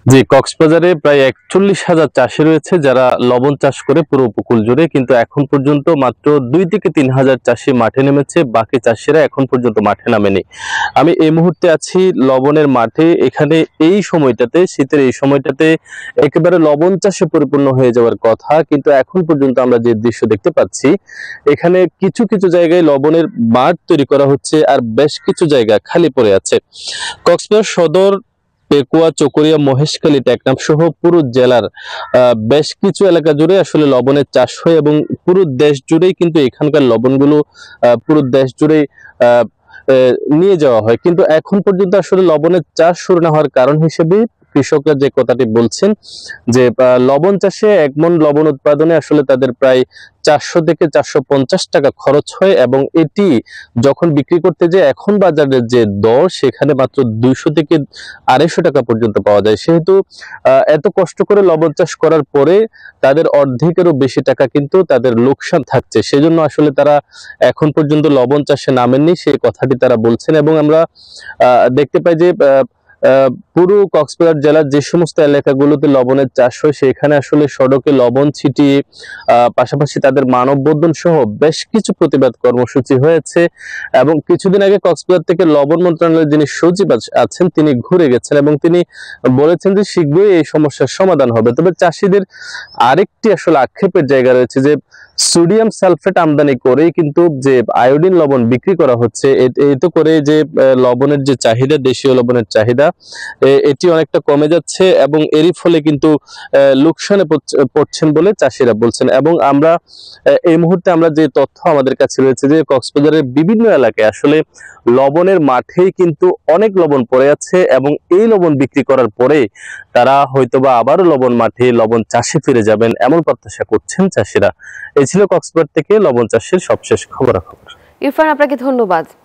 জি, কক্সবাজারে প্রায় ৪১,০০০ চাষী রয়েছে যারা লবণ চাষ করে পুরো উপকূল জুড়ে, কিন্তু এখন পর্যন্ত মাত্র ২ থেকে ৩,০০০ চাষী মাঠে নেমেছে, বাকি চাষীরা এখন পর্যন্ত মাঠে নামেনি। আমি এই মুহূর্তে আছি লবণের মাঠে। এখানে এই সময়টাতে, শীতের এই সময়টাতে একেবারে লবণ চাষে পরিপূর্ণ হয়ে যাওয়ার কথা, কিন্তু এখন পর্যন্ত আমরা যে দৃশ্য দেখতে পাচ্ছি, এখানে কিছু কিছু জায়গায় লবণের মাঠ তৈরি করা হচ্ছে আর বেশ কিছু জায়গা খালি পড়ে আছে। কক্সবাজার সদর, পেকুয়া, চকরিয়া, মহেশখালী, টেকনাফ সহ পুরো জেলার বেশ কিছু এলাকা জুড়ে আসলে লবণের চাষ হয় এবং পুরো দেশ জুড়েই কিন্তু এখানকার লবণগুলো পুরো দেশ জুড়েই আহ, নিয়ে যাওয়া হয়। কিন্তু এখন পর্যন্ত আসলে লবণের চাষ শুরু না হওয়ার কারণ হিসেবে কৃষকরা যে কথাটি বলছেন যে লবণ চাষে ১ মণ লবণ উৎপাদনে আসলে তাদের প্রায় ৪০০ থেকে ৪৫০ টাকা খরচ হয়, এবং এটি যখন বিক্রি করতে যায় এখন বাজারের যে দর সেখানে মাত্র ২০০ থেকে ২৫০ টাকা পর্যন্ত পাওয়া যায়। সেহেতু এত কষ্ট করে লবণ চাষ করার পরে তাদের অর্ধেকেরও বেশি টাকা কিন্তু তাদের লোকসান থাকছে। সেজন্য আসলে তারা এখন পর্যন্ত লবণ চাষে নামেননি, সেই কথাটি তারা বলছেন। এবং আমরা দেখতে পাই যে পুরো কক্সবাজার জেলার যে সমস্ত এলাকাগুলোতে লবণের চাষ হয় সেখানে আসলে সড়কে লবণ ছিটিয়ে পাশাপাশি তাদের মানববন্ধন সহ বেশ কিছু প্রতিবাদ কর্মসূচি হয়েছে। এবং কিছুদিন আগে কক্সবাজার থেকে লবণ মন্ত্রণালয়ের যিনি সচিব আছেন তিনি ঘুরে গেছেন এবং তিনি বলেছেন যে শীঘ্রই এই সমস্যার সমাধান হবে। তবে চাষীদের আরেকটি আসলে আক্ষেপের জায়গা রয়েছে যে সোডিয়াম সালফেট আমদানি করে কিন্তু যে আয়োডিন লবণ বিক্রি করা হচ্ছে, এতে করে যে লবণের যে চাহিদা, দেশীয় লবণের চাহিদা এটি অনেকটা কমে যাচ্ছে এবং এরই ফলে কিন্তু লোকসানে পড়ছেন বলে চাষিরা বলছেন। এবং আমরা এই মুহূর্তে আমরা যে তথ্য আমাদের কাছে রয়েছে যে কক্সবাজারের বিভিন্ন এলাকায় আসলে লবণের মাঠেই কিন্তু অনেক লবণ পড়ে আছে এবং এই লবণ বিক্রি করার পরে তারা হয়তোবা আবারও লবণ মাঠে লবণ চাষে ফিরে যাবেন এমন প্রত্যাশা করছেন চাষিরা। এই ছিল কক্সবাজার থেকে লবণ চাষের সবশেষ খবরাখবর। ইরফান, আপনাকে ধন্যবাদ।